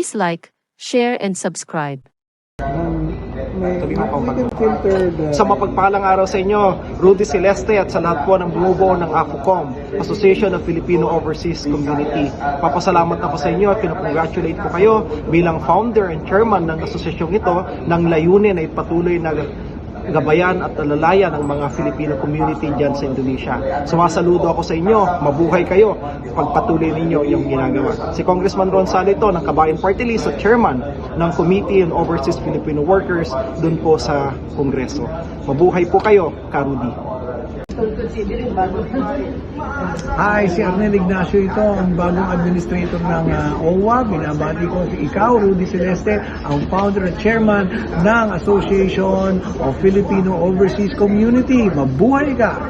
Please like, share and subscribe. Sa mapagpalang araw sa inyo, Rudy Celeste at sa lahat po ng bumubuo ng AFUCOM, Association of Filipino Overseas Community. Papasalamat na po sa inyo at pinapongratulate po kayo bilang founder and chairman ng asosyasyon ito ng layunin ay patuloy na gabayan at alalayan ng mga Filipino community dyan sa Indonesia. Sumasaludo ako sa inyo, mabuhay kayo, pagpatuloy ninyo yung ginagawa. Si Congressman Ron Salito ng Kabayan Party List at chairman ng Committee on Overseas Filipino Workers dun po sa Kongreso. Mabuhay po kayo, Ka-Rudy. Hi, si Arnel Ignacio ito, ang bagong administrator ng OWA. Binabati ko si ikaw, Rudy Celeste, ang founder at chairman ng Association of Filipino Overseas Community. Mabuhay ka!